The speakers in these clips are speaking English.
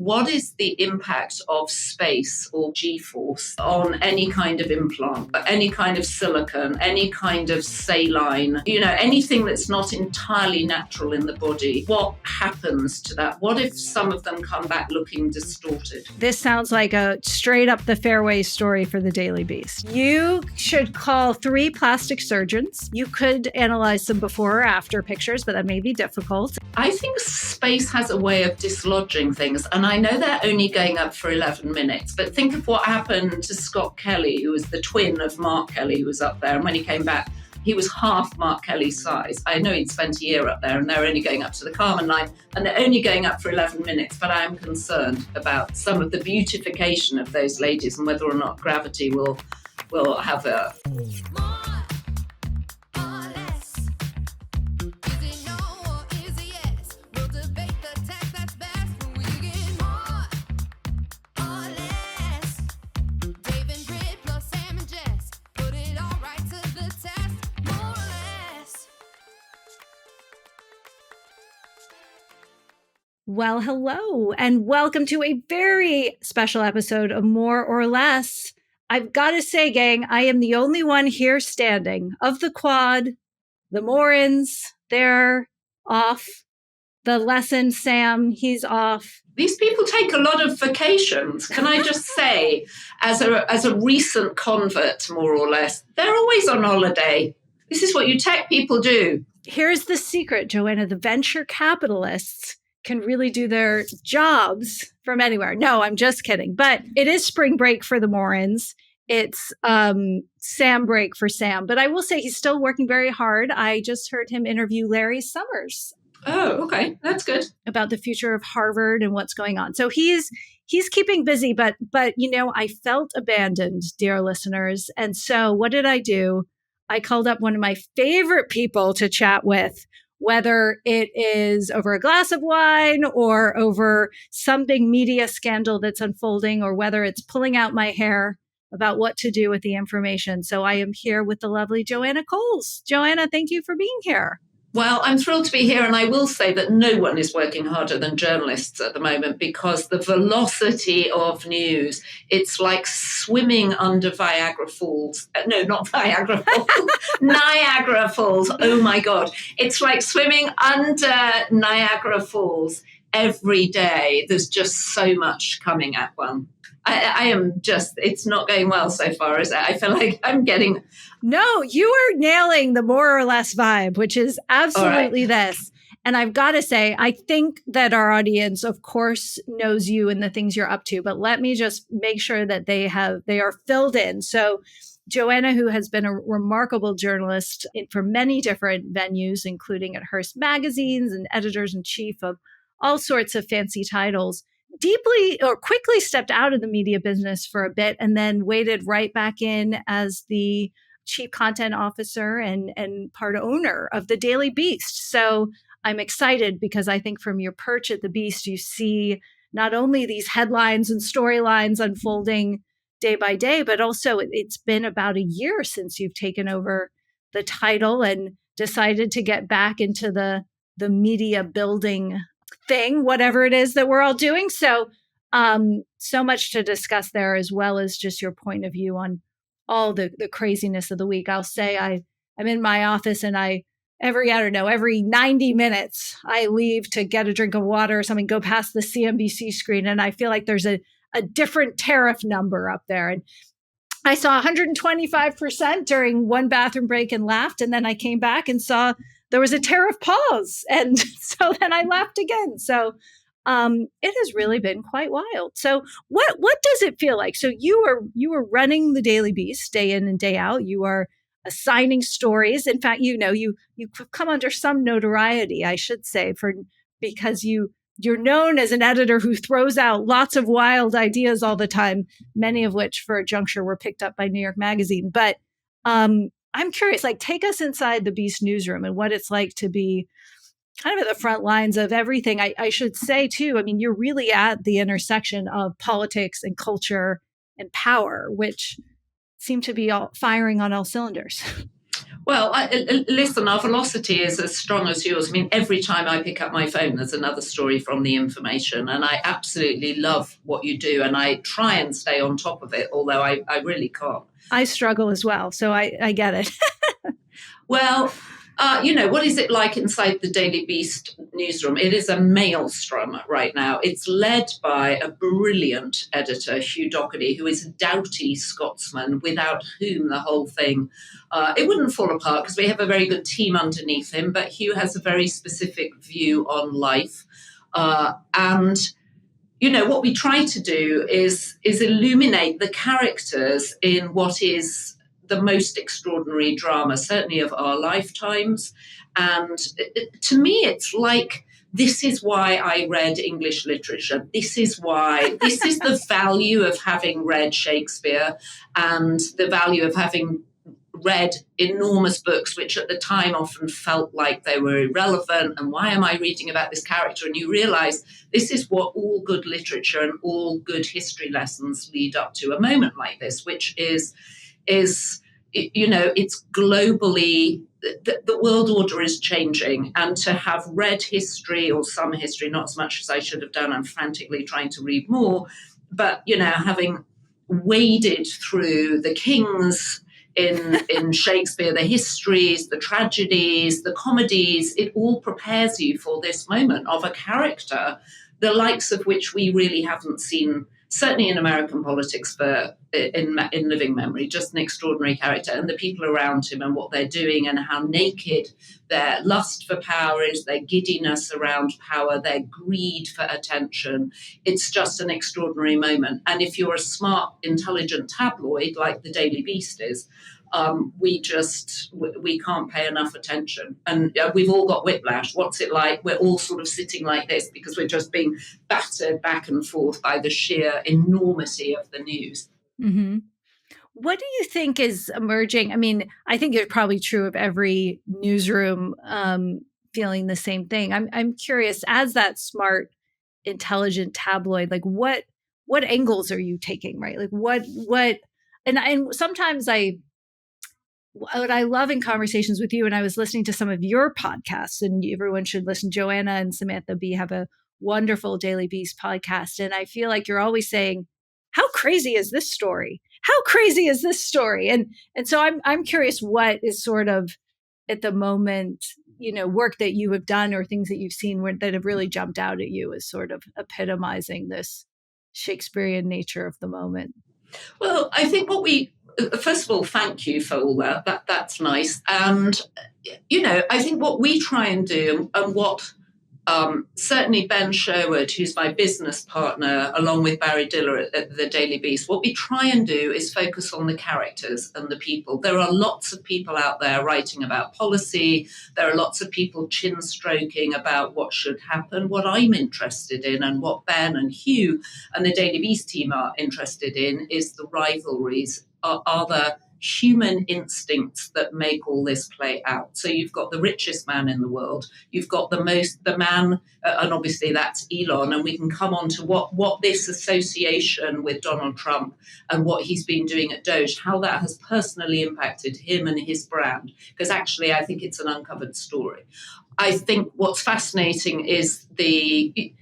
what is the impact of space or G-force on any kind of implant, any kind of silicone, any kind of saline, anything that's not entirely natural in the body? What happens to that? What if some of them come back looking distorted? This sounds like a straight up the fairway story for the Daily Beast. You should call 3 plastic surgeons. You could analyze some before or after pictures, but that may be difficult. I think space has a way of dislodging things, and I know they're only going up for 11 minutes, but think of what happened to Scott Kelly, who was the twin of Mark Kelly, who was up there, and when he came back, he was half Mark Kelly's size. I know he'd spent a year up there, and they're only going up to the Kármán line, and they're only going up for 11 minutes, but I am concerned about some of the beautification of those ladies and whether or not gravity will have a... Well, hello, and welcome to a very special episode of More or Less. I've got to say, gang, I am the only one here standing. Of the quad, the Morans, they're off. The lesson, Sam, he's off. These people take a lot of vacations. Can I just say, as a recent convert, more or less, they're always on holiday. This is what you tech people do. Here's the secret, Joanna. The venture capitalists can really do their jobs from anywhere. No, I'm just kidding. But it is spring break for the Morans. It's Sam break for Sam. But I will say he's still working very hard. I just heard him interview Larry Summers. Oh, okay. That's good. About the future of Harvard and what's going on. So he's keeping busy, but I felt abandoned, dear listeners. And so what did I do? I called up one of my favorite people to chat with, whether it is over a glass of wine or over some big media scandal that's unfolding, or whether it's pulling out my hair about what to do with the information. So I am here with the lovely Joanna Coles. Joanna, thank you for being here. Well, I'm thrilled to be here, and I will say that no one is working harder than journalists at the moment, because the velocity of news, it's like swimming under Viagra Falls. No, not Viagra Falls, Niagara Falls. Oh my God. It's like swimming under Niagara Falls every day. There's just so much coming at one. I am just, it's not going well so far, is it? I feel like I'm getting... No, you are nailing the more or less vibe, which is absolutely this. And I've got to say, I think that our audience, of course, knows you and the things you're up to, but let me just make sure that they are filled in. So Joanna, who has been a remarkable journalist for many different venues, including at Hearst Magazines, and editors-in-chief of all sorts of fancy titles, quickly stepped out of the media business for a bit and then waded right back in as the chief content officer and part owner of the Daily Beast. So I'm excited because I think from your perch at the Beast, you see not only these headlines and storylines unfolding day by day, but also it's been about a year since you've taken over the title and decided to get back into the media building thing, whatever it is that we're all doing. So, so much to discuss there, as well as just your point of view on all the craziness of the week. I'll say I'm in my office and every 90 minutes, I leave to get a drink of water or something, go past the CNBC screen, and I feel like there's a different tariff number up there. And I saw 125% during one bathroom break and laughed. And then I came back and saw there was a tariff pause. And so then I laughed again. So it has really been quite wild. So what does it feel like? So you are running the Daily Beast day in and day out. You are assigning stories. In fact, you've come under some notoriety, I should say, because you're known as an editor who throws out lots of wild ideas all the time, many of which for a juncture were picked up by New York Magazine. But I'm curious, take us inside the Beast newsroom and what it's like to be kind of at the front lines of everything. I should say, too, you're really at the intersection of politics and culture and power, which seem to be all firing on all cylinders. Well, listen, our velocity is as strong as yours. I mean, every time I pick up my phone, there's another story from The Information, and I absolutely love what you do, and I try and stay on top of it, although I really can't. I struggle as well, so I get it. Well, what is it like inside the Daily Beast newsroom? It is a maelstrom right now. It's led by a brilliant editor, Hugh Doherty, who is a doughty Scotsman, without whom the whole thing, it wouldn't fall apart because we have a very good team underneath him. But Hugh has a very specific view on life. And what we try to do is illuminate the characters in what is the most extraordinary drama, certainly of our lifetimes. And to me, it's like, this is why I read English literature. This is the value of having read Shakespeare and the value of having read enormous books, which at the time often felt like they were irrelevant. And why am I reading about this character? And you realize this is what all good literature and all good history lessons lead up to, a moment like this, which is it's globally, the world order is changing. And to have read history, or some history, not as much as I should have done, I'm frantically trying to read more, but, having waded through the kings in Shakespeare, the histories, the tragedies, the comedies, it all prepares you for this moment of a character, the likes of which we really haven't seen, certainly in American politics, in living memory. Just an extraordinary character, and the people around him and what they're doing and how naked their lust for power is, their giddiness around power, their greed for attention. It's just an extraordinary moment. And if you're a smart, intelligent tabloid like the Daily Beast is, we can't pay enough attention. And we've all got whiplash. What's it like? We're all sort of sitting like this because we're just being battered back and forth by the sheer enormity of the news. Mm-hmm. What do you think is emerging? I mean, I think it's probably true of every newsroom feeling the same thing. I'm curious, as that smart, intelligent tabloid, like what angles are you taking, right? Like what and sometimes what I love in conversations with you, and I was listening to some of your podcasts, and everyone should listen. Joanna and Samantha Bee have a wonderful Daily Beast podcast. And I feel like you're always saying, how crazy is this story? How crazy is this story? And so I'm curious what is sort of at the moment, work that you have done or things that you've seen that have really jumped out at you as sort of epitomizing this Shakespearean nature of the moment. Well, I think first of all, thank you for all that. That's nice. And, I think what we try and do, and what certainly Ben Sherwood, who's my business partner, along with Barry Diller at the Daily Beast, what we try and do is focus on the characters and the people. There are lots of people out there writing about policy. There are lots of people chin-stroking about what should happen. What I'm interested in, and what Ben and Hugh and the Daily Beast team are interested in, is the rivalries. Are the human instincts that make all this play out. So you've got the richest man in the world, you've got the man, and obviously that's Elon, and we can come on to what this association with Donald Trump and what he's been doing at Doge, how that has personally impacted him and his brand, because actually I think it's an uncovered story. I think what's fascinating is to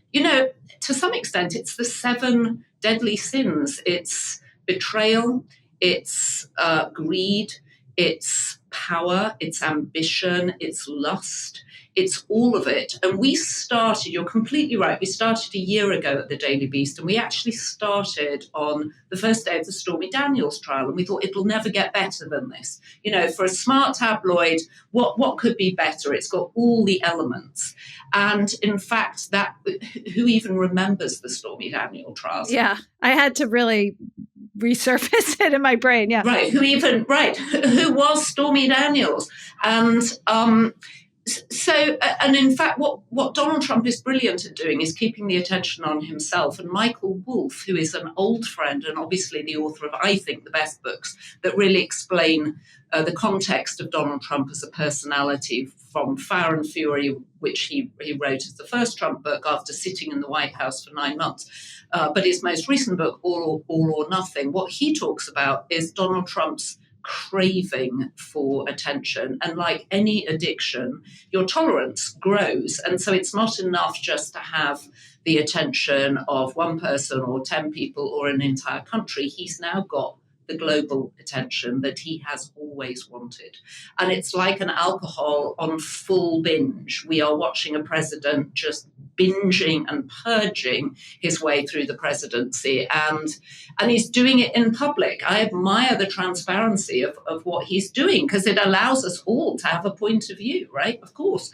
some extent, it's the 7 deadly sins. It's betrayal, it's greed, it's power, it's ambition, it's lust, it's all of it. And we started, you're completely right, we started a year ago at the Daily Beast, and we actually started on the first day of the Stormy Daniels trial, and we thought it'll never get better than this. For a smart tabloid, what could be better? It's got all the elements. And in fact, who even remembers the Stormy Daniels trials? Yeah, I had to really resurface it in my brain. Yeah. Right. Who was Stormy Daniels? And and in fact, what Donald Trump is brilliant at doing is keeping the attention on himself. And Michael Wolff, who is an old friend and obviously the author of, I think, the best books that really explain the context of Donald Trump as a personality, from Fire and Fury, which he wrote as the first Trump book after sitting in the White House for 9 months. But his most recent book, All or Nothing, what he talks about is Donald Trump's craving for attention. And like any addiction, your tolerance grows. And so it's not enough just to have the attention of one person or 10 people or an entire country. He's now got the global attention that he has always wanted. And it's like an alcohol on full binge. We are watching a president just binging and purging his way through the presidency. And he's doing it in public. I admire the transparency of what he's doing, because it allows us all to have a point of view, right? Of course,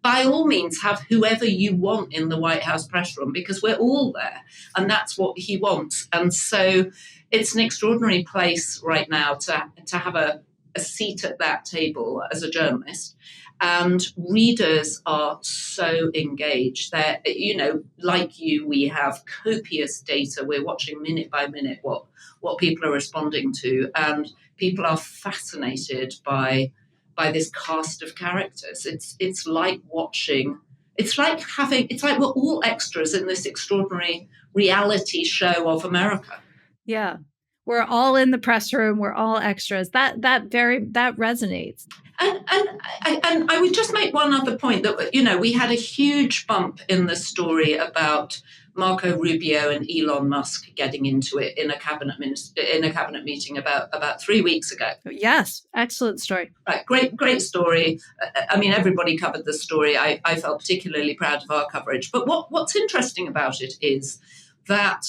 by all means, have whoever you want in the White House press room, because we're all there. And that's what he wants. And so it's an extraordinary place right now to have a seat at that table as a journalist. And readers are so engaged. They're, like you, we have copious data. We're watching minute by minute what people are responding to. And people are fascinated by this cast of characters. It's like watching, it's like we're all extras in this extraordinary reality show of America. Yeah. We're all in the press room. We're all extras. That resonates. And I would just make one other point that, we had a huge bump in the story about Marco Rubio and Elon Musk getting into it in a cabinet meeting about 3 weeks ago. Yes, excellent story. Right, great story. I mean, everybody covered the story. I felt particularly proud of our coverage. But what's interesting about it is that,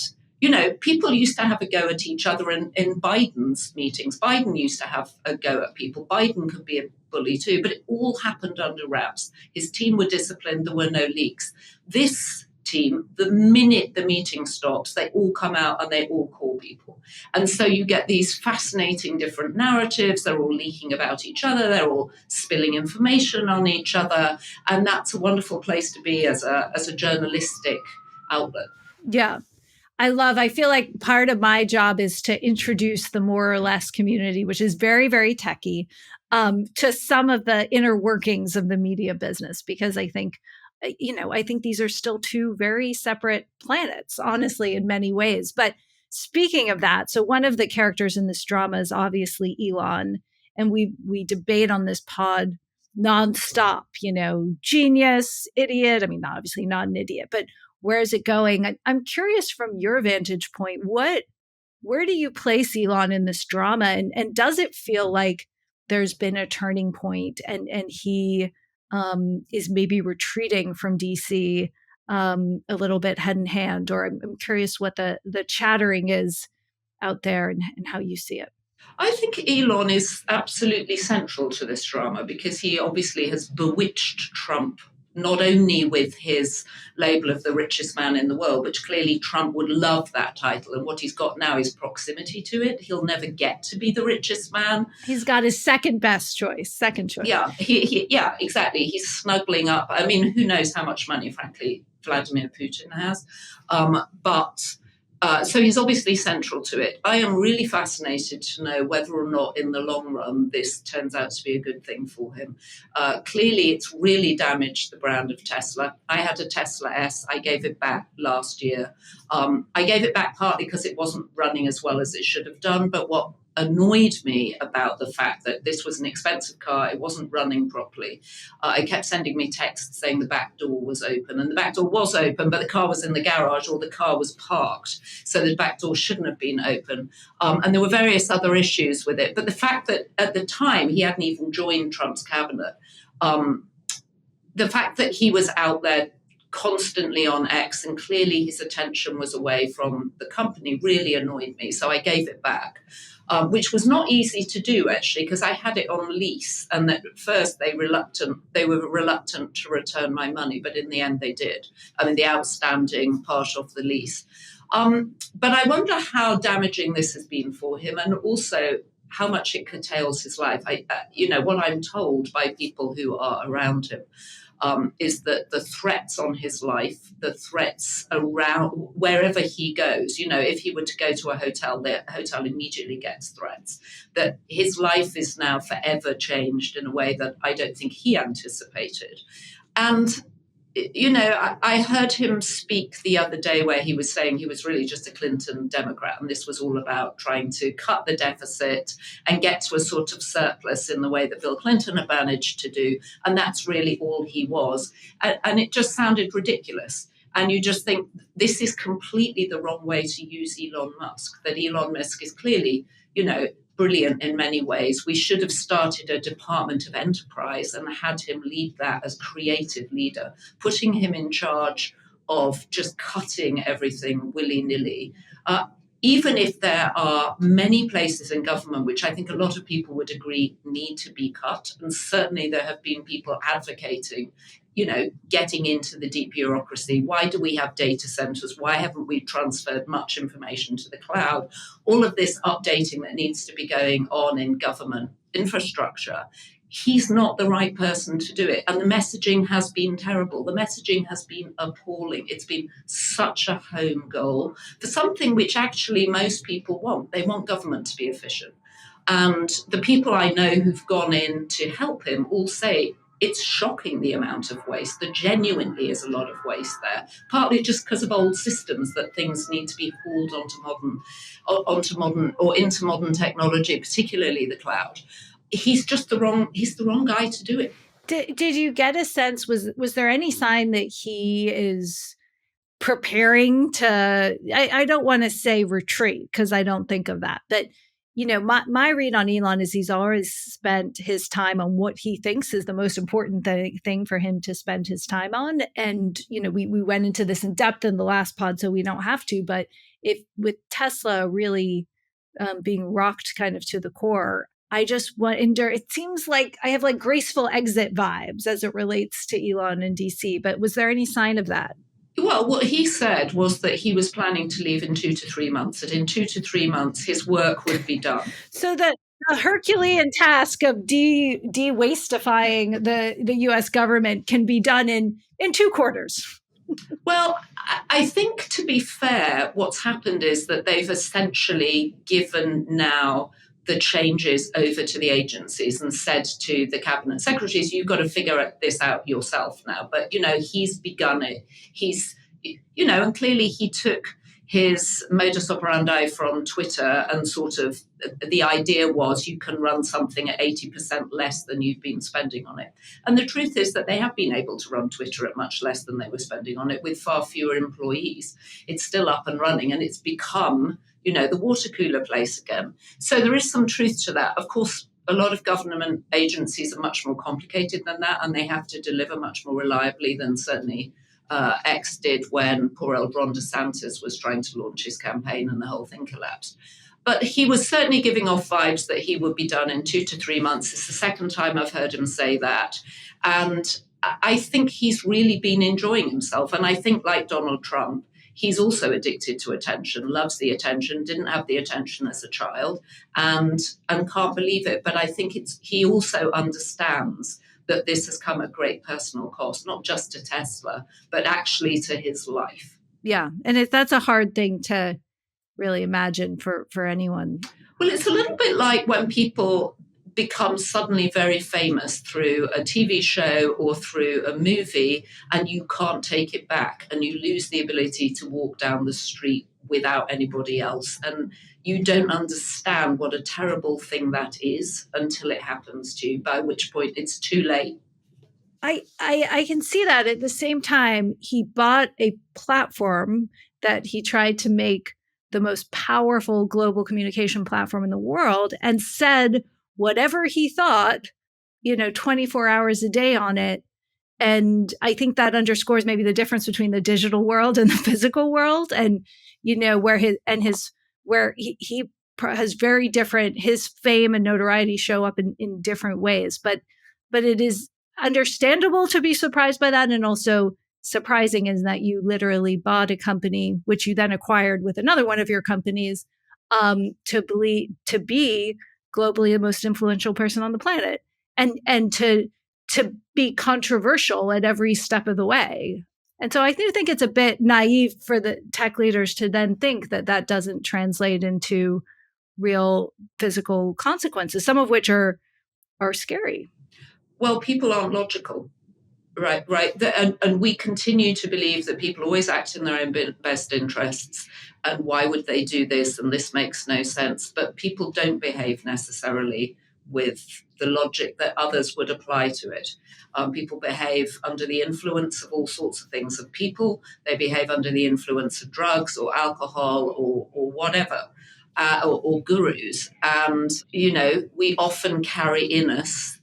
people used to have a go at each other in Biden's meetings. Biden used to have a go at people. Biden could be a bully too, but it all happened under wraps. His team were disciplined. There were no leaks. This team, the minute the meeting stops, they all come out and they all call people. And so you get these fascinating different narratives. They're all leaking about each other. They're all spilling information on each other. And that's a wonderful place to be as a journalistic outlet. Yeah. I feel like part of my job is to introduce the more or less community, which is very, very techie, to some of the inner workings of the media business, because I think these are still two very separate planets, honestly, in many ways. But speaking of that, so one of the characters in this drama is obviously Elon, and we debate on this pod nonstop, genius, idiot. I mean, obviously not an idiot, but where is it going? I'm curious from your vantage point, where do you place Elon in this drama? And does it feel like there's been a turning point and he is maybe retreating from DC a little bit head in hand? Or I'm curious what the chattering is out there and how you see it. I think Elon is absolutely central to this drama because he obviously has bewitched Trump, not only with his label of the richest man in the world, which clearly Trump would love that title. And what he's got now is proximity to it. He'll never get to be the richest man. He's got his second choice. Yeah, yeah, exactly. He's snuggling up. I mean, who knows how much money, frankly, Vladimir Putin has. So he's obviously central to it. I am really fascinated to know whether or not in the long run this turns out to be a good thing for him. Clearly, it's really damaged the brand of Tesla. I had a Tesla S. I gave it back last year. I gave it back partly because it wasn't running as well as it should have done. But what annoyed me about the fact that this was an expensive car, it wasn't running properly. It kept sending me texts saying the back door was open, and the back door was open, but the car was in the garage or the car was parked, so the back door shouldn't have been open. And there were various other issues with it. But the fact that at the time he hadn't even joined Trump's cabinet, the fact that he was out there constantly on X and clearly his attention was away from the company really annoyed me. So I gave it back. Which was not easy to do, actually, because I had it on lease. And at first they were reluctant to return my money, but in the end they did. I mean, the outstanding part of the lease. But I wonder how damaging this has been for him and also how much it curtails his life. What I'm told by people who are around him is that the threats on his life, the threats around wherever he goes, if he were to go to a hotel, the hotel immediately gets threats, that his life is now forever changed in a way that I don't think he anticipated. And I heard him speak the other day where he was saying he was really just a Clinton Democrat, and this was all about trying to cut the deficit and get to a sort of surplus in the way that Bill Clinton had managed to do. And that's really all he was. And it just sounded ridiculous. And you just think this is completely the wrong way to use Elon Musk, that Elon Musk is clearly, brilliant in many ways. We should have started a Department of Enterprise and had him lead that as creative leader, putting him in charge of just cutting everything willy-nilly. Even if there are many places in government which I think a lot of people would agree need to be cut, and certainly there have been people advocating getting into the deep bureaucracy. Why do we have data centers? Why haven't we transferred much information to the cloud? All of this updating that needs to be going on in government infrastructure. He's not the right person to do it. And the messaging has been terrible. The messaging has been appalling. It's been such a home goal for something which actually most people want. They want government to be efficient. And the people I know who've gone in to help him all say, it's shocking the amount of waste. There genuinely is a lot of waste there, partly just because of old systems that things need to be hauled onto modern technology, particularly the cloud. He's the wrong guy to do it. Did you get a sense, was there any sign that he is preparing to, I don't want to say retreat, because I don't think of that, but my read on Elon is he's always spent his time on what he thinks is the most important thing for him to spend his time on. And, we went into this in depth in the last pod, so we don't have to. But if with Tesla really being rocked kind of to the core, I just wonder, it seems like I have like graceful exit vibes as it relates to Elon and DC. But was there any sign of that? Well, what he said was that he was planning to leave in 2 to 3 months, that in 2 to 3 months his work would be done. So that the Herculean task of de-wastifying the U.S. government can be done in 2 quarters. Well, I think, to be fair, what's happened is that they've essentially given now the changes over to the agencies and said to the cabinet secretaries, you've got to figure this out yourself now. But, he's begun it. And clearly he took his modus operandi from Twitter, and sort of the idea was you can run something at 80% less than you've been spending on it. And the truth is that they have been able to run Twitter at much less than they were spending on it with far fewer employees. It's still up and running, and it's become the water cooler place again. So there is some truth to that. Of course, a lot of government agencies are much more complicated than that, and they have to deliver much more reliably than certainly X did when poor old Ron DeSantis was trying to launch his campaign and the whole thing collapsed. But he was certainly giving off vibes that he would be done in 2 to 3 months. It's the second time I've heard him say that. And I think he's really been enjoying himself. And I think, like Donald Trump, he's also addicted to attention, loves the attention, didn't have the attention as a child, and can't believe it. But I think he also understands that this has come at great personal cost, not just to Tesla, but actually to his life. Yeah. And that's a hard thing to really imagine for anyone. Well, it's a little bit like when people become suddenly very famous through a TV show or through a movie, and you can't take it back, and you lose the ability to walk down the street without anybody else. And you don't understand what a terrible thing that is until it happens to you, by which point it's too late. I can see that. At the same time, he bought a platform that he tried to make the most powerful global communication platform in the world, and said whatever he thought, 24 hours a day on it. And I think that underscores maybe the difference between the digital world and the physical world, and where he has very different, his fame and notoriety show up in different ways. But it is understandable to be surprised by that, and also surprising is that you literally bought a company, which you then acquired with another one of your companies, to be globally the most influential person on the planet, and to be controversial at every step of the way. And so I do think it's a bit naive for the tech leaders to then think that doesn't translate into real physical consequences, some of which are scary. Well, people aren't logical. Right. And we continue to believe that people always act in their own best interests. And why would they do this? And this makes no sense. But people don't behave necessarily with the logic that others would apply to it. People behave under the influence of all sorts of things of people. They behave under the influence of drugs or alcohol or whatever, or gurus. And, we often carry in us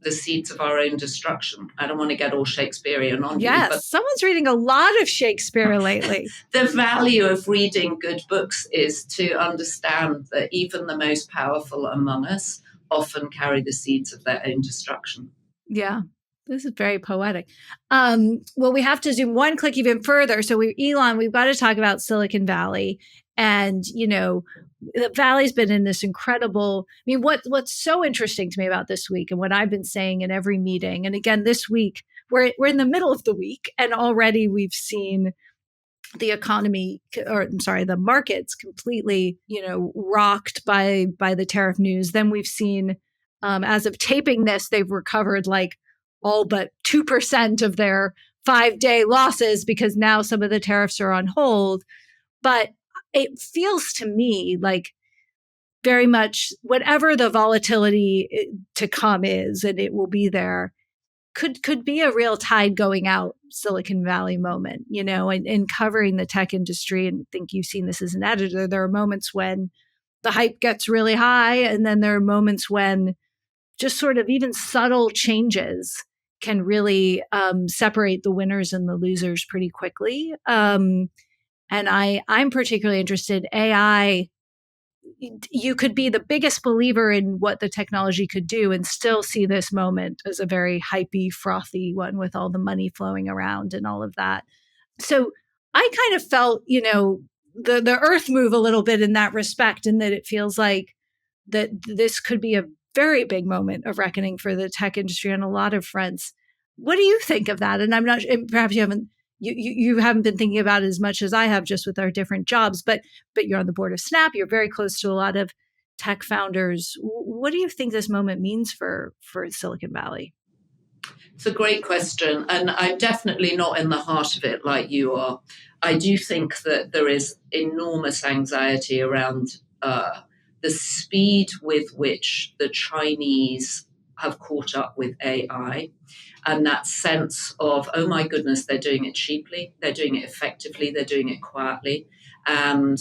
the seeds of our own destruction. I don't want to get all Shakespearean on you. But someone's reading a lot of Shakespeare lately. The value of reading good books is to understand that even the most powerful among us often carry the seeds of their own destruction. Yeah. This is very poetic. Well, we have to zoom one click even further. So Elon, we've got to talk about Silicon Valley. And, the Valley's been in this incredible, what's so interesting to me about this week and what I've been saying in every meeting. And again, this week, we're in the middle of the week and already we've seen the economy, the markets completely, rocked by the tariff news. Then we've seen, as of taping this, they've recovered like all but 2% of their 5-day losses because now some of the tariffs are on hold. But it feels to me like very much whatever the volatility to come is, and it will be there, could be a real tide going out Silicon Valley moment, and covering the tech industry. And I think you've seen this as an editor. There are moments when the hype gets really high, and then there are moments when just sort of even subtle changes can really separate the winners and the losers pretty quickly. And I'm particularly interested, AI, you could be the biggest believer in what the technology could do and still see this moment as a very hypey, frothy one with all the money flowing around and all of that. So I kind of felt, the earth move a little bit in that respect, and that it feels like that this could be a very big moment of reckoning for the tech industry on a lot of fronts. What do you think of that? And I'm not, perhaps you haven't, you haven't been thinking about it as much as I have just with our different jobs, but you're on the board of Snap. You're very close to a lot of tech founders. What do you think this moment means for Silicon Valley? It's a great question. And I'm definitely not in the heart of it like you are. I do think that there is enormous anxiety around the speed with which the Chinese have caught up with AI. And that sense of, oh my goodness, they're doing it cheaply, they're doing it effectively, they're doing it quietly. And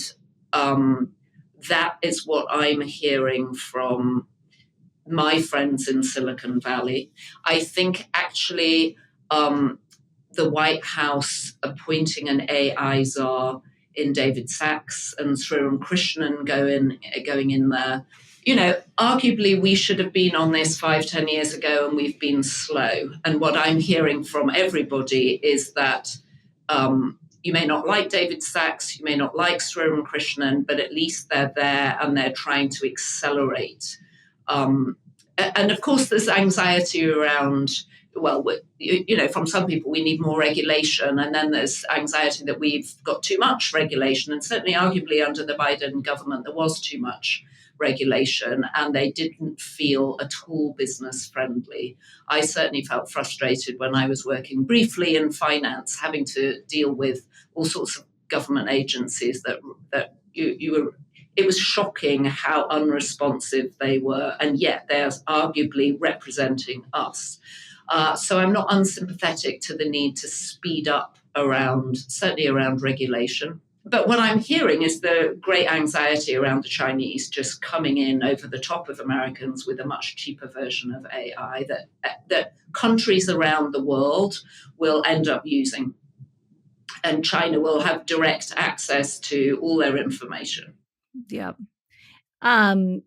that is what I'm hearing from my friends in Silicon Valley. I think actually the White House appointing an AI czar in David Sachs and Sriram Krishnan going in there. Arguably we should have been on this 5-10 years ago and we've been slow. And what I'm hearing from everybody is that you may not like David Sachs, you may not like Sriram Krishnan, but at least they're there and they're trying to accelerate. And of course, there's anxiety around, from some people, we need more regulation. And then there's anxiety that we've got too much regulation. And certainly, arguably, under the Biden government, there was too much regulation and they didn't feel at all business friendly. I certainly felt frustrated when I was working briefly in finance, having to deal with all sorts of government agencies that it was shocking how unresponsive they were, and yet they're arguably representing us. So I'm not unsympathetic to the need to speed up certainly around regulation. But what I'm hearing is the great anxiety around the Chinese just coming in over the top of Americans with a much cheaper version of AI that countries around the world will end up using. And China will have direct access to all their information. Yep.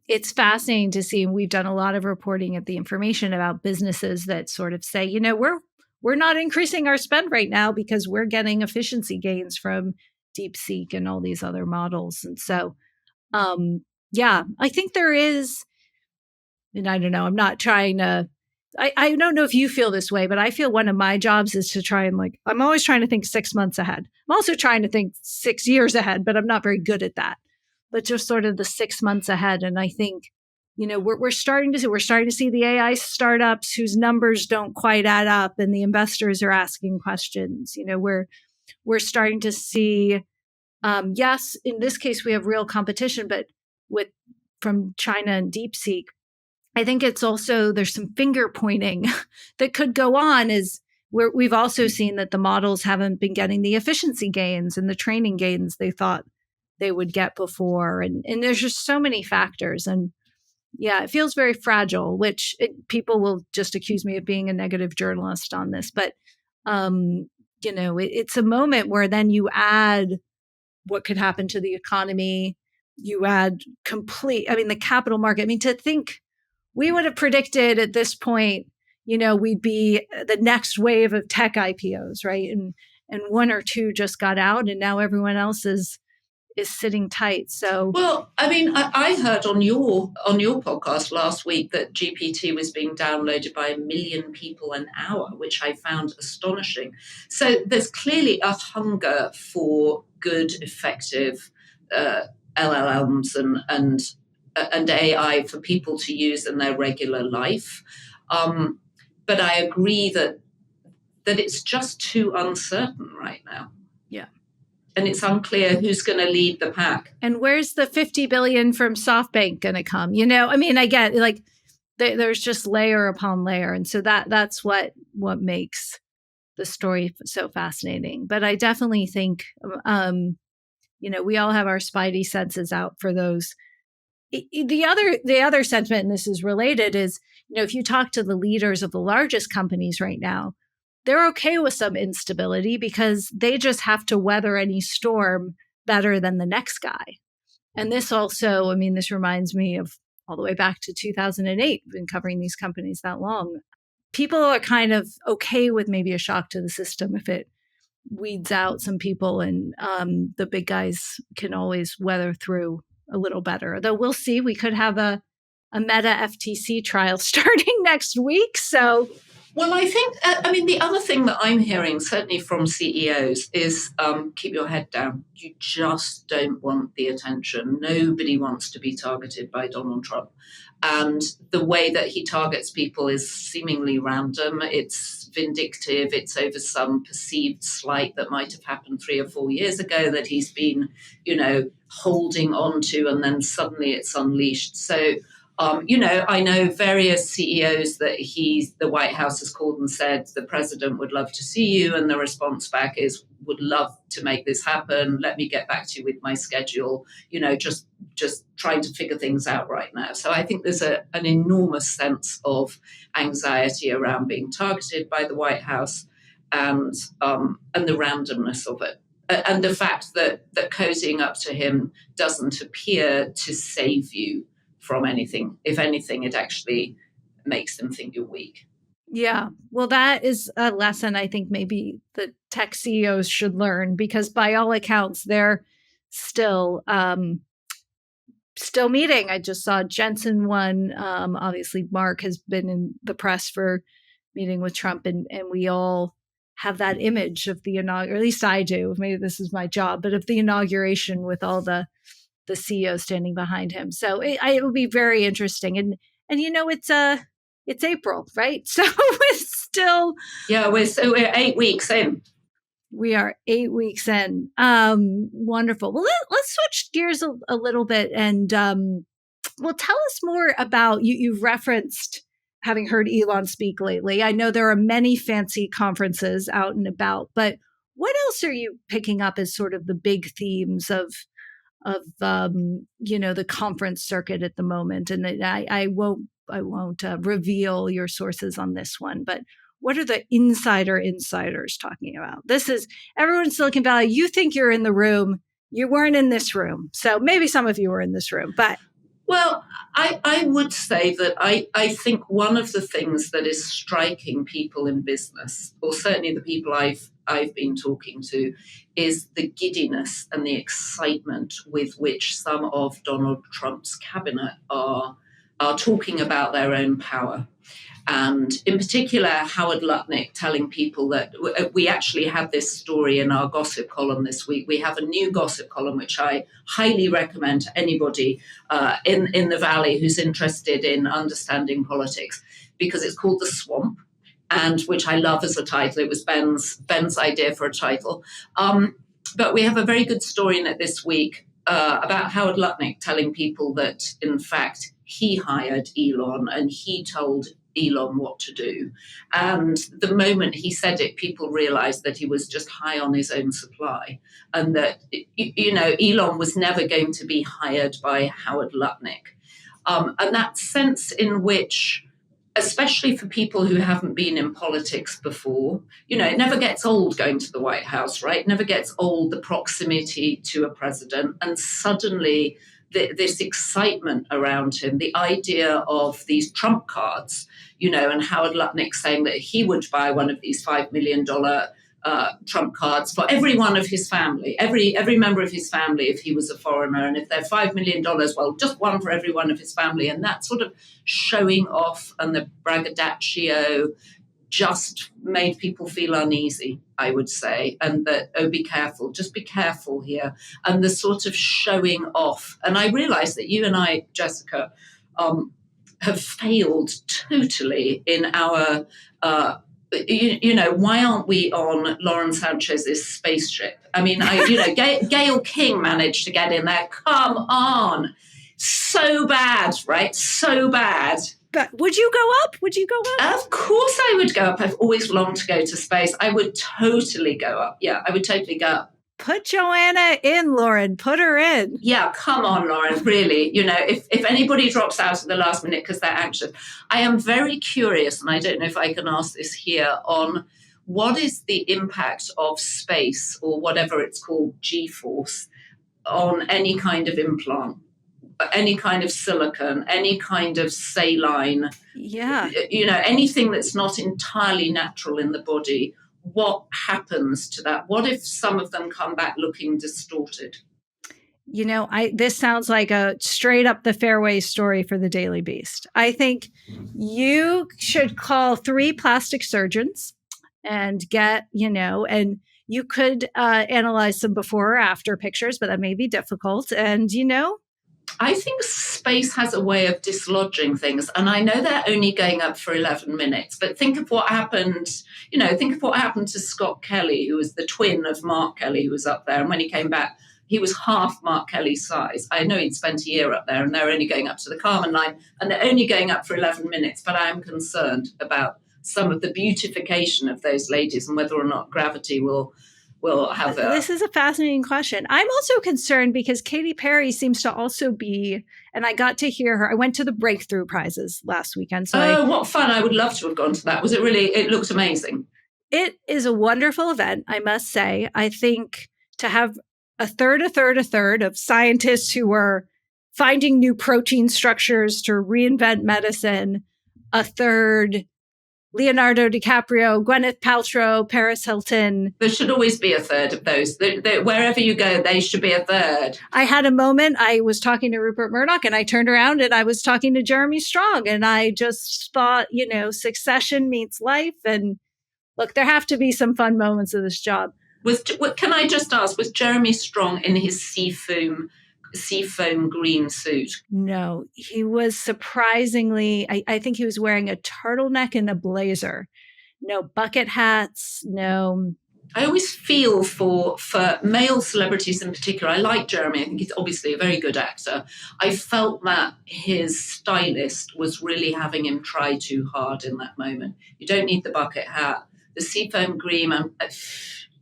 It's fascinating to see. We've done a lot of reporting at The Information about businesses that sort of say, we're not increasing our spend right now because we're getting efficiency gains from DeepSeek and all these other models. And so, I think there is, and I don't know, I'm not trying to, I don't know if you feel this way, but I feel one of my jobs is to try and I'm always trying to think 6 months ahead. I'm also trying to think 6 years ahead, but I'm not very good at that. But just sort of the 6 months ahead. And I think we're starting to see the AI startups whose numbers don't quite add up, and the investors are asking questions. We're starting to see, yes, in this case we have real competition, but from China and DeepSeek, I think it's also there's some finger pointing that could go on. We've also seen that the models haven't been getting the efficiency gains and the training gains they thought they would get before, and there's just so many factors. And yeah, it feels very fragile, which people will just accuse me of being a negative journalist on this. But, it's a moment where then you add what could happen to the economy. You add the capital market. To think we would have predicted at this point, we'd be the next wave of tech IPOs, right? And one or two just got out, and now everyone else is sitting tight. So, well, I heard on your podcast last week that GPT was being downloaded by 1 million people an hour, which I found astonishing. So there's clearly a hunger for good, effective LLMs and AI for people to use in their regular life. But I agree that it's just too uncertain right now. Yeah. And it's unclear who's going to lead the pack. And where's the $50 billion from SoftBank going to come? I get there's just layer upon layer. And so that's what makes the story so fascinating. But I definitely think, we all have our spidey senses out for those. The other sentiment, and this is related, is, if you talk to the leaders of the largest companies right now, they're okay with some instability because they just have to weather any storm better than the next guy. And this also, this reminds me of all the way back to 2008. I've been covering these companies that long. People are kind of okay with maybe a shock to the system if it weeds out some people, and the big guys can always weather through a little better. Though we'll see, we could have a Meta FTC trial starting next week. So, well, I think, the other thing that I'm hearing, certainly from CEOs, is keep your head down. You just don't want the attention. Nobody wants to be targeted by Donald Trump. And the way that he targets people is seemingly random. It's vindictive. It's over some perceived slight that might have happened 3 or 4 years ago that he's been, holding on to, and then suddenly it's unleashed. So, I know various CEOs that the White House has called and said, the president would love to see you. And the response back is, would love to make this happen. Let me get back to you with my schedule, just trying to figure things out right now. So I think there's an enormous sense of anxiety around being targeted by the White House and the randomness of it. And the fact that cozying up to him doesn't appear to save you from anything. If anything, it actually makes them think you're weak. Yeah. Well, that is a lesson I think maybe the tech CEOs should learn, because by all accounts, they're still meeting. I just saw Jensen one. Obviously, Mark has been in the press for meeting with Trump, and we all have that image of the inauguration, or at least I do. Maybe this is my job, but of the inauguration with all the CEO standing behind him. So it will be very interesting. And it's April, right? So it's still. Yeah, we're 8 weeks in. We are 8 weeks in. Wonderful. Well, let's switch gears a little bit, and tell us more about you. You've referenced having heard Elon speak lately. I know there are many fancy conferences out and about, but what else are you picking up as sort of the big themes of the conference circuit at the moment? And I won't reveal your sources on this one, but what are the insiders talking about? This is everyone in Silicon Valley. You think you're in the room. You weren't in this room. So maybe some of you were in this room, but. Well, I would say that I think one of the things that is striking people in business, or certainly the people I've been talking to, is the giddiness and the excitement with which some of Donald Trump's cabinet are are talking about their own power. And in particular, Howard Lutnick telling people that we actually had this story in our gossip column this week. We have a new gossip column, which I highly recommend to anybody in the Valley who's interested in understanding politics, because it's called The Swamp, and which I love as a title. It was Ben's idea for a title. But we have a very good story in it this week about Howard Lutnick telling people that, in fact, he hired Elon and he told Elon what to do. And the moment he said it, people realized that he was just high on his own supply, and that, Elon was never going to be hired by Howard Lutnick. And that sense in which, especially for people who haven't been in politics before, it never gets old going to the White House, right? It never gets old, the proximity to a president. And suddenly this excitement around him, the idea of these Trump cards, and Howard Lutnick saying that he would buy one of these $5 million Trump cards for every one of his family, every member of his family, if he was a foreigner. And if they're $5 million, well, just one for every one of his family. And that sort of showing off and the braggadocio just made people feel uneasy, I would say, and that, be careful, just be careful here. And the sort of showing off. And I realized that you and I, Jessica, have failed totally in our, why aren't we on Lauren Sanchez's spaceship? I mean, Gayle King managed to get in there. Come on. So bad, right? So bad. But would you go up? Of course I would go up. I've always longed to go to space. I would totally go up. Yeah, I would totally go up. Put Joanna in, Lauren. Put her in. Yeah, come on, Lauren. Really, if anybody drops out at the last minute because they're anxious, I am very curious, and I don't know if I can ask this here, on what is the impact of space, or whatever it's called, G-force, on any kind of implant, any kind of silicone, any kind of saline, anything that's not entirely natural in the body. What happens to that? What if some of them come back looking distorted? This sounds like a straight up the fairway story for the Daily Beast. I think you should call 3 plastic surgeons and get, and you could analyze some before or after pictures, but that may be difficult. And, I think space has a way of dislodging things. And I know they're only going up for 11 minutes, but think of what happened, to Scott Kelly, who was the twin of Mark Kelly, who was up there. And when he came back, he was half Mark Kelly's size. I know he'd spent a year up there, and they're only going up to the Kármán line, and they're only going up for 11 minutes. But I am concerned about some of the beautification of those ladies and whether or not gravity will have a... This is a fascinating question. I'm also concerned because Katy Perry seems to also be, and I got to hear her. I went to the Breakthrough Prizes last weekend. What fun. I would love to have gone to that. Was it really, it looked amazing. It is a wonderful event, I must say. I think to have a third of scientists who were finding new protein structures to reinvent medicine, a third Leonardo DiCaprio, Gwyneth Paltrow, Paris Hilton. There should always be a third of those. Wherever you go, they should be a third. I had a moment. I was talking to Rupert Murdoch, and I turned around and I was talking to Jeremy Strong. And I just thought, Succession meets life. And look, there have to be some fun moments of this job. Can I just ask, was Jeremy Strong in his seafoam green suit? No, he was surprisingly, I think he was wearing a turtleneck and a blazer. No bucket hats, no. I always feel for male celebrities in particular. I like Jeremy. I think he's obviously a very good actor. I felt that his stylist was really having him try too hard in that moment. You don't need the bucket hat. The seafoam green,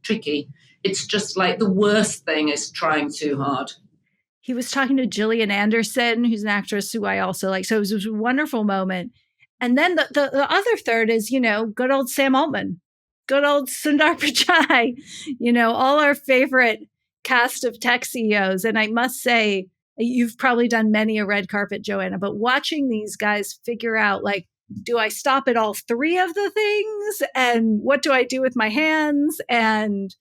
tricky. It's just like the worst thing is trying too hard. He was talking to Gillian Anderson, who's an actress who I also like. So it was a wonderful moment. And then the other third is, good old Sam Altman, good old Sundar Pichai, all our favorite cast of tech CEOs. And I must say, you've probably done many a red carpet, Joanna, but watching these guys figure out, do I stop at all 3 of the things? And what do I do with my hands? And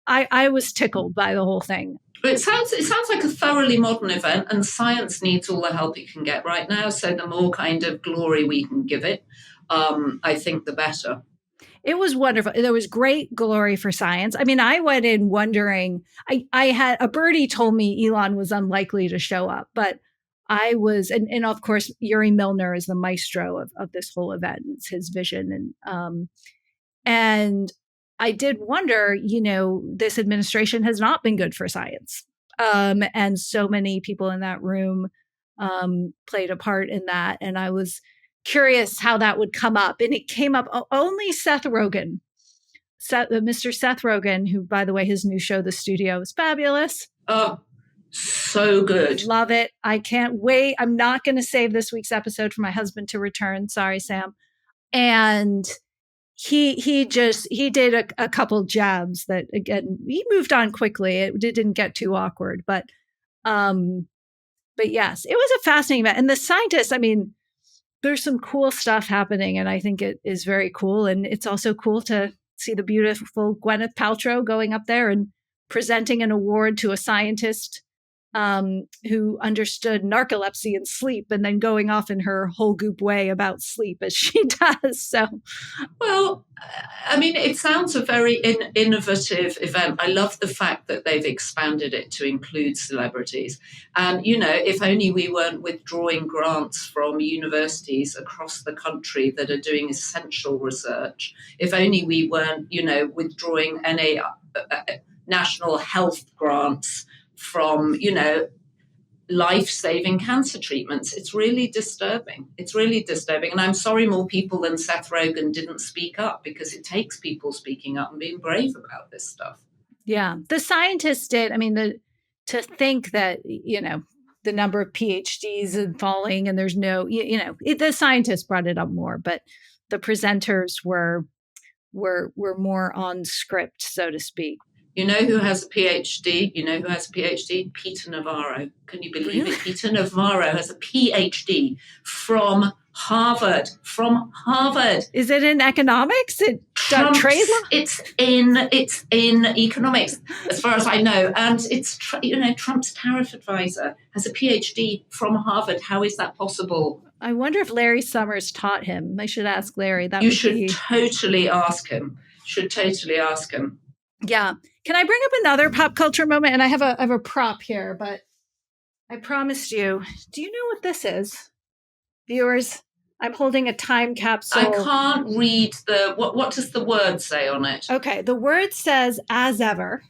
I was tickled by the whole thing. But it sounds like a thoroughly modern event, and science needs all the help it can get right now. So the more kind of glory we can give it, I think the better. It was wonderful. There was great glory for science. I mean, I went in wondering, I had a birdie told me Elon was unlikely to show up, but I was, and of course, Yuri Milner is the maestro of this whole event. It's his vision. And I did wonder, this administration has not been good for science. And so many people in that room played a part in that. And I was curious how that would come up. And it came up only Seth Rogen. Mr. Seth Rogen, who, by the way, his new show, The Studio, is fabulous. Oh, so good. Love it. I can't wait. I'm not going to save this week's episode for my husband to return. Sorry, Sam. And he did a couple jabs that, again, he moved on quickly. It didn't get too awkward, but yes, it was a fascinating event. And the scientists, I mean, there's some cool stuff happening, and I think it is very cool. And it's also cool to see the beautiful Gwyneth Paltrow going up there and presenting an award to a scientist who understood narcolepsy and sleep, and then going off in her whole goop way about sleep as she does. So, well, I mean, it sounds a very innovative event. I love the fact that they've expanded it to include celebrities. And, if only we weren't withdrawing grants from universities across the country that are doing essential research, if only we weren't, withdrawing any national health grants from, life-saving cancer treatments. It's really disturbing. And I'm sorry more people than Seth Rogen didn't speak up, because it takes people speaking up and being brave about this stuff. Yeah. The scientists did. I mean, to think that, the number of PhDs and falling, and there's no, the scientists brought it up more, but the presenters were more on script, so to speak. You know who has a PhD? Peter Navarro. Can you believe it? Peter Navarro has a PhD from Harvard. Is it in economics? Trade law? It's in economics, as far as I know. And it's, Trump's tariff advisor has a PhD from Harvard. How is that possible? I wonder if Larry Summers taught him. I should ask Larry. Totally ask him. Yeah. Can I bring up another pop culture moment? And I have a prop here, but I promised you. Do you know what this is? Viewers, I'm holding a time capsule. I can't read what does the word say on it? Okay. The word says "as ever."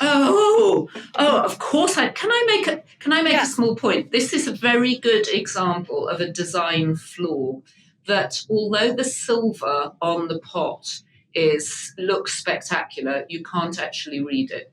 Oh, of course. Can I make a small point? This is a very good example of a design flaw, that although the silver on the pot looks spectacular, you can't actually read it.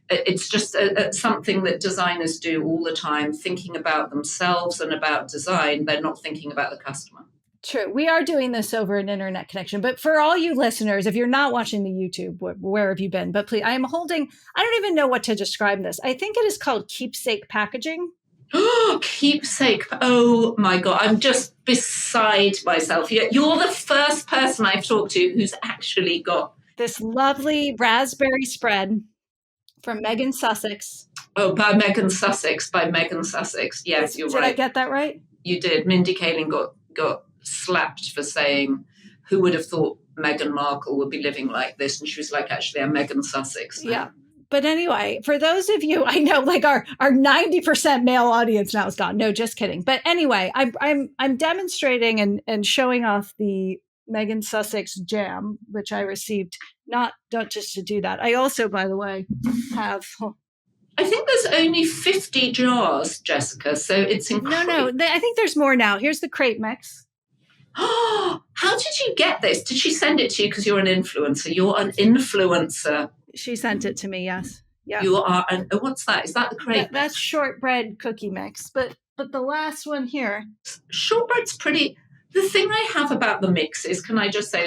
It's just something that designers do all the time, thinking about themselves and about design. They're not thinking about the customer. True. We are doing this over an internet connection. But for all you listeners, if you're not watching the YouTube, where have you been? But please, I don't even know what to describe this. I think it is called keepsake packaging. Keepsake. Oh my God. I'm just beside myself. You're the first person I've talked to who's actually got this lovely raspberry spread from Megan Sussex. Oh, by Megan Sussex. Yes, you're right. Did I get that right? You did. Mindy Kaling got slapped for saying, who would have thought Meghan Markle would be living like this? And she was like, actually, I'm Megan Sussex. Yeah. But anyway, for those of you, I know like our 90% male audience now is gone. No, just kidding. But anyway, I'm demonstrating and showing off the Megan Sussex jam, which I received, not just to do that. I also, by the way, have... I think there's only 50 jars, Jessica, so it's incredible. No, I think there's more now. Here's the crate mix. Oh, how did you get this? Did she send it to you because you're an influencer? You're an influencer. She sent it to me, yes. Yeah. You are what's that? Is that the crate? That's shortbread cookie mix. But the last one here. Shortbread's pretty... The thing I have about the mix is, can I just say,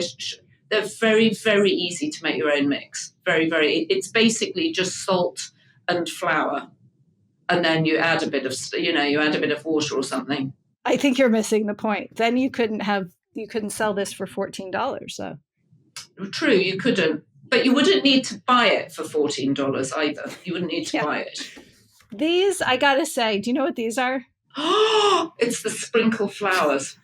they're very, very easy to make your own mix. Very, very... It's basically just salt and flour. And then you add a bit of water or something. I think you're missing the point. Then you couldn't sell this for $14. So true, you couldn't. But you wouldn't need to buy it for $14 either. You wouldn't need to buy it. These, I gotta say, do you know what these are? Oh, it's the sprinkle flowers.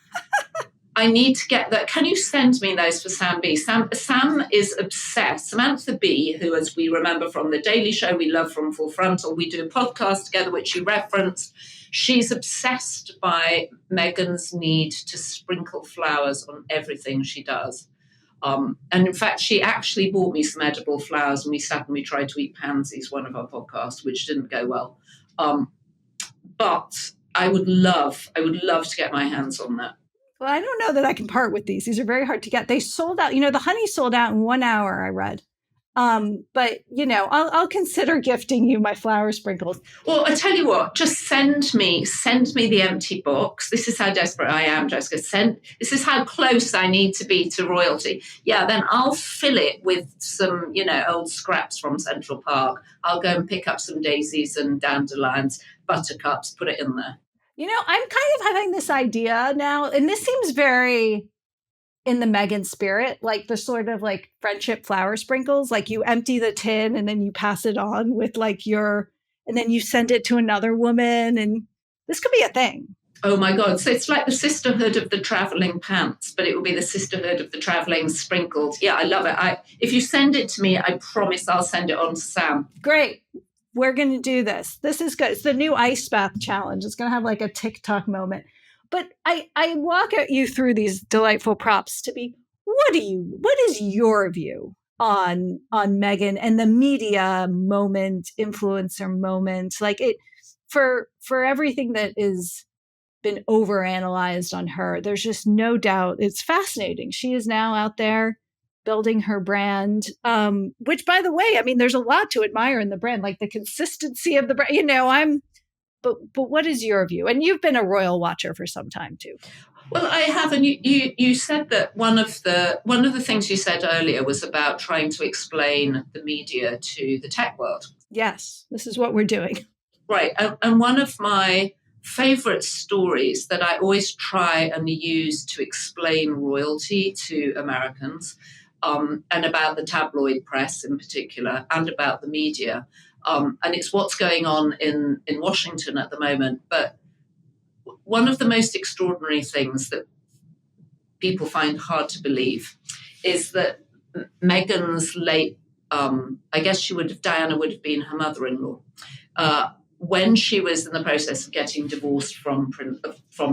I need to get that. Can you send me those for Sam B? Sam is obsessed. Samantha B, who, as we remember from The Daily Show, we love from Full Frontal, we do a podcast together, which you referenced. She's obsessed by Meghan's need to sprinkle flowers on everything she does. And in fact, she actually bought me some edible flowers, and we sat and we tried to eat pansies, one of our podcasts, which didn't go well. But I would love to get my hands on that. Well, I don't know that I can part with these. These are very hard to get. They sold out. The honey sold out in 1 hour, I read. But I'll consider gifting you my flower sprinkles. Well, I tell you what, just send me the empty box. This is how desperate I am, Jessica. This is how close I need to be to royalty. Yeah, then I'll fill it with some, old scraps from Central Park. I'll go and pick up some daisies and dandelions, buttercups, put it in there. I'm kind of having this idea now, and this seems very in the Meghan spirit, like the sort of like friendship flower sprinkles, like you empty the tin and then you pass it on with and then you send it to another woman, and this could be a thing. Oh my God. So it's like the sisterhood of the traveling pants, but it will be the sisterhood of the traveling sprinkles. Yeah, I love it. If you send it to me, I promise I'll send it on to Sam. Great. We're going to do this. This is good. It's the new ice bath challenge. It's going to have like a TikTok moment. But I walk at you through these delightful props to be, what is your view on Meghan and the media moment, influencer moment, like it for everything that is been overanalyzed on her? There's just no doubt. It's fascinating. She is now out there building her brand, which, by the way, I mean, there's a lot to admire in the brand, like the consistency of the brand. But what is your view? And you've been a royal watcher for some time too. Well, I have, and you said that one of the things you said earlier was about trying to explain the media to the tech world. Yes, this is what we're doing. Right, and one of my favorite stories that I always try and use to explain royalty to Americans, and about the tabloid press in particular, and about the media. And it's what's going on in Washington at the moment. But one of the most extraordinary things that people find hard to believe is that Meghan's late, I guess Diana would have been her mother-in-law, when she was in the process of getting divorced from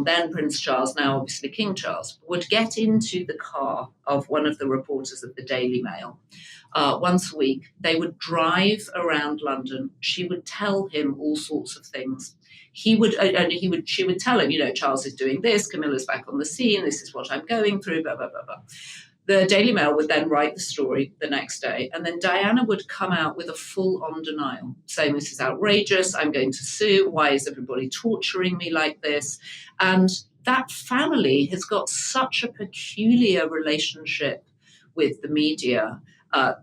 then Prince Charles, now obviously King Charles, would get into the car of one of the reporters of the Daily Mail once a week. They would drive around London. She would tell him all sorts of things. She would tell him, Charles is doing this, Camilla's back on the scene, this is what I'm going through, blah, blah, blah, blah. The Daily Mail would then write the story the next day, and then Diana would come out with a full-on denial, saying, this is outrageous, I'm going to sue, why is everybody torturing me like this? And that family has got such a peculiar relationship with the media.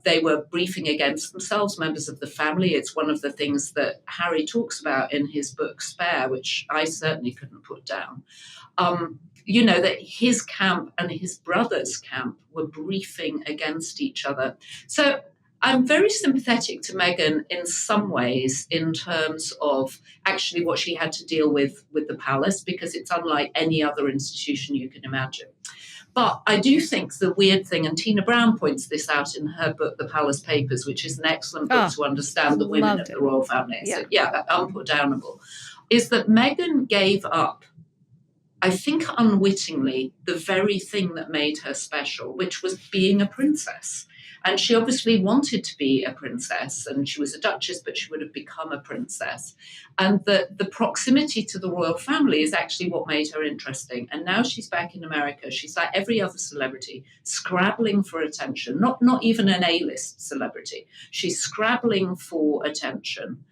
They were briefing against themselves, members of the family. It's one of the things that Harry talks about in his book Spare, which I certainly couldn't put down. That his camp and his brother's camp were briefing against each other. So I'm very sympathetic to Meghan in some ways in terms of actually what she had to deal with the palace, because it's unlike any other institution you can imagine. But I do think the weird thing, and Tina Brown points this out in her book, The Palace Papers, which is an excellent book to understand the women of the royal family. Yeah. So, unputdownable, is that Meghan gave up, I think unwittingly, the very thing that made her special, which was being a princess. And she obviously wanted to be a princess, and she was a duchess, but she would have become a princess. And the proximity to the royal family is actually what made her interesting. And now she's back in America. She's like every other celebrity, scrabbling for attention, not even an A-list celebrity. She's scrabbling for attention.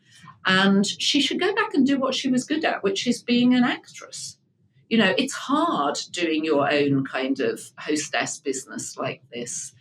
And she should go back and do what she was good at, which is being an actress. It's hard doing your own kind of hostess business like this.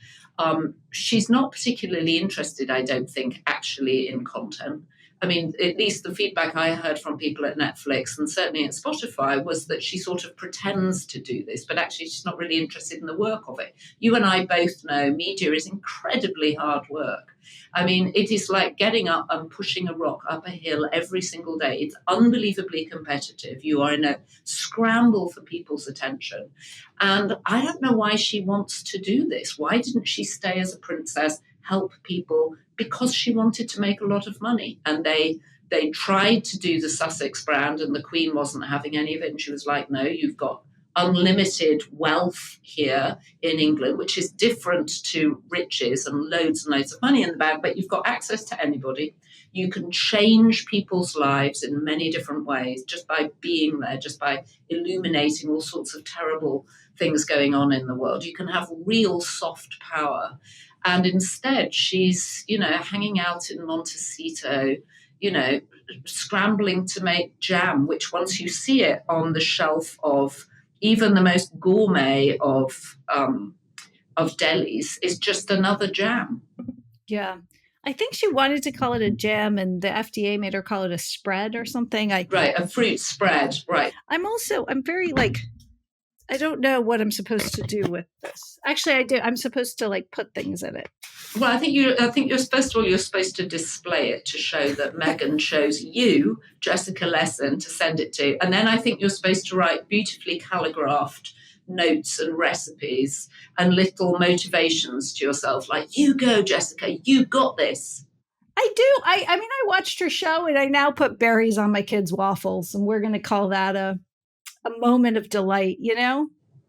She's not particularly interested, I don't think, actually in content. I mean, at least the feedback I heard from people at Netflix and certainly at Spotify was that she sort of pretends to do this, but actually she's not really interested in the work of it. You and I both know media is incredibly hard work. I mean, it is like getting up and pushing a rock up a hill every single day. It's unbelievably competitive. You are in a scramble for people's attention. And I don't know why she wants to do this. Why didn't she stay as a princess, help people? Because she wanted to make a lot of money. And they tried to do the Sussex brand, and the Queen wasn't having any of it. And she was like, no, you've got unlimited wealth here in England, which is different to riches and loads of money in the bank, but you've got access to anybody. You can change people's lives in many different ways just by being there, just by illuminating all sorts of terrible things going on in the world. You can have real soft power. And instead, she's, hanging out in Montecito, scrambling to make jam, which once you see it on the shelf of even the most gourmet of delis, is just another jam. Yeah. I think she wanted to call it a jam, and the FDA made her call it a spread or something. Right, a fruit spread, right. I'm very I don't know what I'm supposed to do with this. Actually, I do. I'm supposed to put things in it. Well, I think you're supposed to display it to show that Meghan chose you, Jessica Lesson, to send it to. And then I think you're supposed to write beautifully calligraphed notes and recipes and little motivations to yourself, like, you go, Jessica, you got this. I do. I mean, I watched her show, and I now put berries on my kids' waffles, and we're going to call that a moment of delight,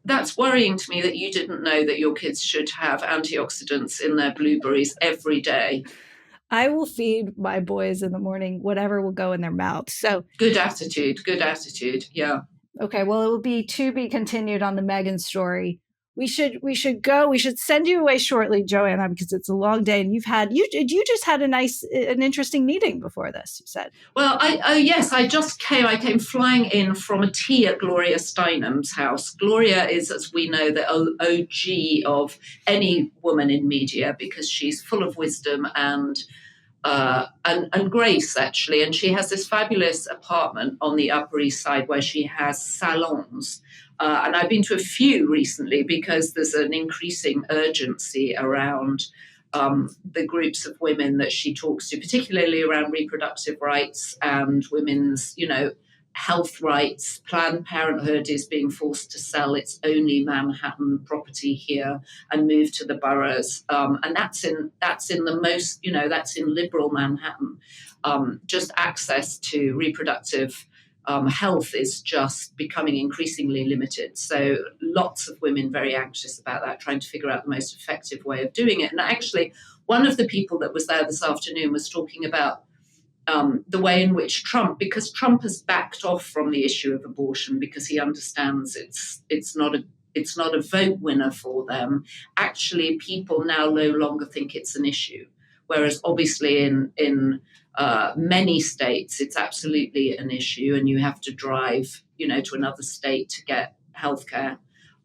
That's worrying to me that you didn't know that your kids should have antioxidants in their blueberries every day. I will feed my boys in the morning whatever will go in their mouths. So good attitude. Yeah. Okay. Well, it will be to be continued on the Meghan story. We should go. We should send you away shortly, Joanna, because it's a long day, and you just had an interesting meeting before this, you said. Well, I came flying in from a tea at Gloria Steinem's house. Gloria is, as we know, the OG of any woman in media, because she's full of wisdom and grace, actually. And she has this fabulous apartment on the Upper East Side where she has salons. And I've been to a few recently because there's an increasing urgency around the groups of women that she talks to, particularly around reproductive rights and women's, health rights. Planned Parenthood is being forced to sell its only Manhattan property here and move to the boroughs. And that's in the most, that's in liberal Manhattan. Just access to reproductive health is just becoming increasingly limited. So lots of women very anxious about that, trying to figure out the most effective way of doing it. And actually, one of the people that was there this afternoon was talking about the way in which because Trump has backed off from the issue of abortion because he understands it's not a vote winner for them. Actually, people now no longer think it's an issue, whereas obviously in many states, it's absolutely an issue, and you have to drive, to another state to get healthcare.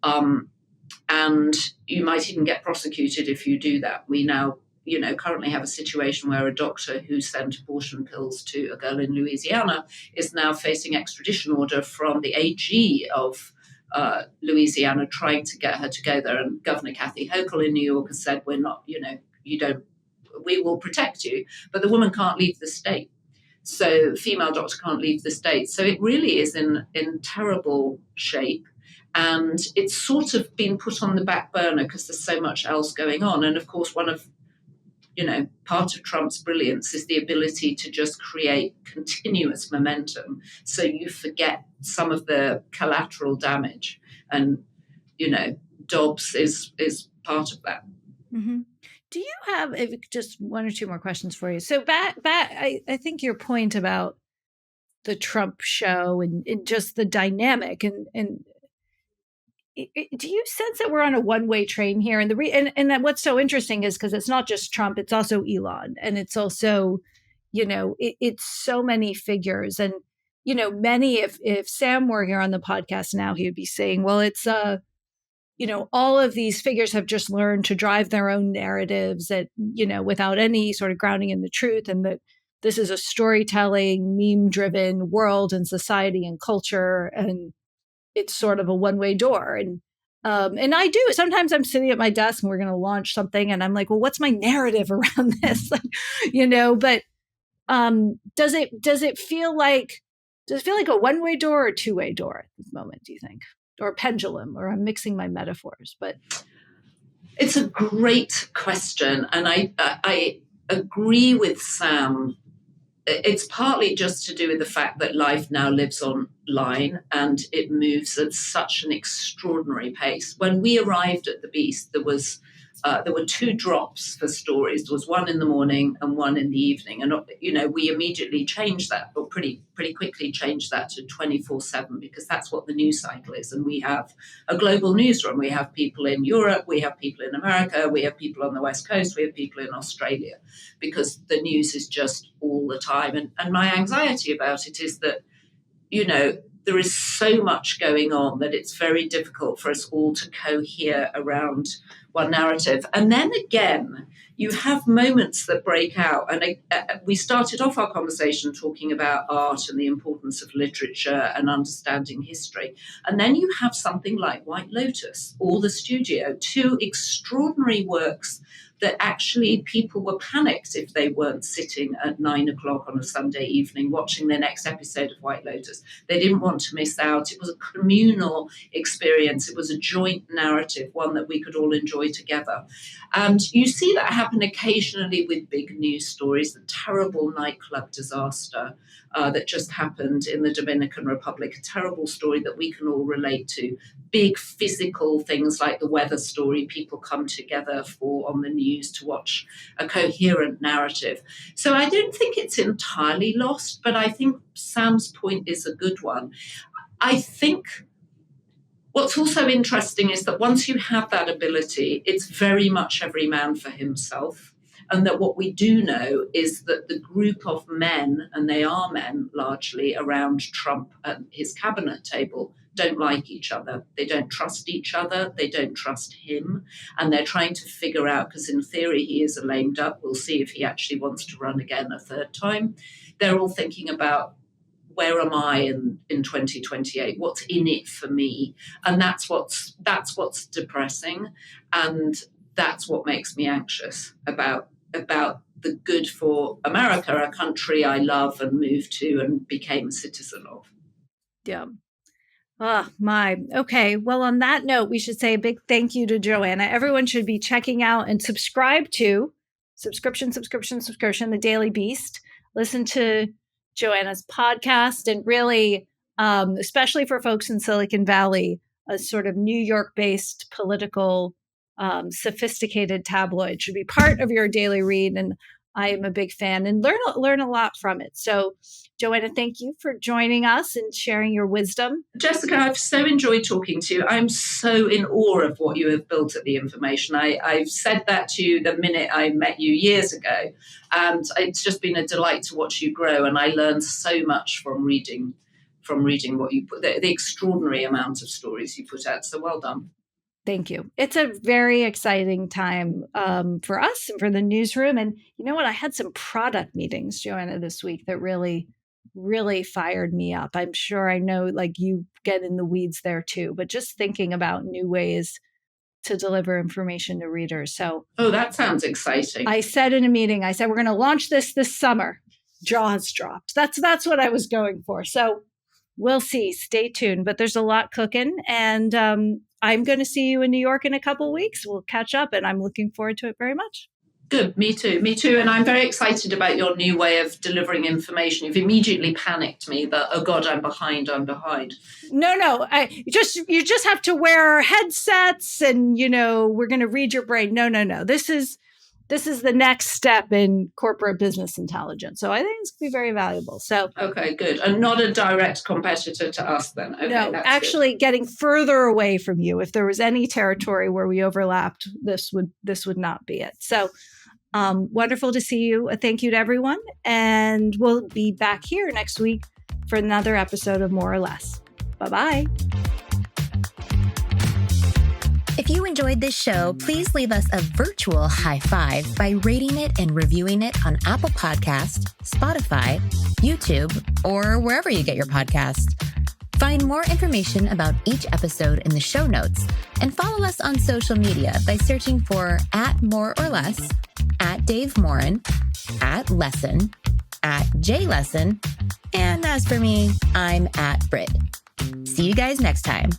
And you might even get prosecuted if you do that. We now, currently have a situation where a doctor who sent abortion pills to a girl in Louisiana is now facing extradition order from the AG of Louisiana, trying to get her to go there. And Governor Kathy Hochul in New York has said, we're not, we will protect you, but the woman can't leave the state. So female doctor can't leave the state. So it really is in terrible shape. And it's sort of been put on the back burner because there's so much else going on. And of course, part of Trump's brilliance is the ability to just create continuous momentum. So you forget some of the collateral damage. And, Dobbs is part of that. Mm-hmm. Do you have just one or two more questions for you? So back, I think your point about the Trump show and just the dynamic and do you sense that we're on a one-way train here? And and that what's so interesting is because it's not just Trump, it's also Elon, and it's also, it's so many figures, and many. If Sam were here on the podcast now, he would be saying, well, it's all of these figures have just learned to drive their own narratives that, without any sort of grounding in the truth. And the this is a storytelling, meme-driven world and society and culture, and it's sort of a one-way door. And I do. Sometimes I'm sitting at my desk and we're going to launch something, and I'm like, well, what's my narrative around this? But does it feel like a one-way door or two-way door at this moment, do you think? Or a pendulum, or I'm mixing my metaphors, but it's a great question. And I agree with Sam. It's partly just to do with the fact that life now lives online and it moves at such an extraordinary pace. When we arrived at the Beast, there were 2 drops for stories. There was one in the morning and one in the evening. And, we immediately changed that, or pretty quickly changed that to 24/7, because that's what the news cycle is. And we have a global newsroom. We have people in Europe, we have people in America, we have people on the West Coast, we have people in Australia, because the news is just all the time. And my anxiety about it is that, there is so much going on that it's very difficult for us all to cohere around one narrative. And then again, you have moments that break out. And we started off our conversation talking about art and the importance of literature and understanding history. And then you have something like White Lotus or The Studio, 2 extraordinary works that actually people were panicked if they weren't sitting at 9:00 on a Sunday evening watching the next episode of White Lotus. They didn't want to miss out. It was a communal experience. It was a joint narrative, one that we could all enjoy together. And you see that happen occasionally with big news stories. The terrible nightclub disaster that just happened in the Dominican Republic, a terrible story that we can all relate to. Big physical things like the weather story, people come together on the news to watch a coherent narrative. So I don't think it's entirely lost, but I think Sam's point is a good one. I think what's also interesting is that once you have that ability, it's very much every man for himself. And that what we do know is that the group of men, and they are men largely, around Trump and his cabinet table don't like each other. They don't trust each other. They don't trust him. And they're trying to figure out, because in theory he is a lame duck. We'll see if he actually wants to run again a 3rd time. They're all thinking about, where am I in 2028? What's in it for me? And that's what's depressing. And that's what makes me anxious about the good for America, a country I love and moved to and became a citizen of. Yeah. Oh, my. Okay. Well, on that note, we should say a big thank you to Joanna. Everyone should be checking out and subscribe to subscription, The Daily Beast. Listen to Joanna's podcast, and really, especially for folks in Silicon Valley, a sort of New York-based political sophisticated tabloid should be part of your daily read. And I am a big fan and learn a lot from it. So, Joanna, thank you for joining us and sharing your wisdom. Jessica, I've so enjoyed talking to you. I'm so in awe of what you have built at The Information. I've said that to you the minute I met you years ago. And it's just been a delight to watch you grow. And I learned so much from reading what you put, the extraordinary amount of stories you put out. So well done. Thank you. It's a very exciting time for us and for the newsroom. And you know what? I had some product meetings, Joanna, this week that really, really fired me up. I'm sure I know, like, you get in the weeds there too, but just thinking about new ways to deliver information to readers. So, oh, that sounds exciting. I said in a meeting, we're going to launch this summer. Jaws dropped. That's what I was going for. So we'll see. Stay tuned. But there's a lot cooking, and I'm going to see you in New York in a couple of weeks. We'll catch up, and I'm looking forward to it very much. Good. Me too. And I'm very excited about your new way of delivering information. You've immediately panicked me that, oh God, I'm behind. No. You just have to wear headsets and, we're going to read your brain. No. This is the next step in corporate business intelligence. So I think it's going to be very valuable. So okay, good. And not a direct competitor to us then. Okay, no, actually good. Getting further away from you. If there was any territory where we overlapped, this would not be it. So wonderful to see you. Thank you to everyone. And we'll be back here next week for another episode of More or Less. Bye-bye. If you enjoyed this show, please leave us a virtual high five by rating it and reviewing it on Apple Podcasts, Spotify, YouTube, or wherever you get your podcasts. Find more information about each episode in the show notes and follow us on social media by searching for @MoreOrLess, @DaveMorin, @Lesson, @JLesson, and as for me, I'm @Brit. See you guys next time.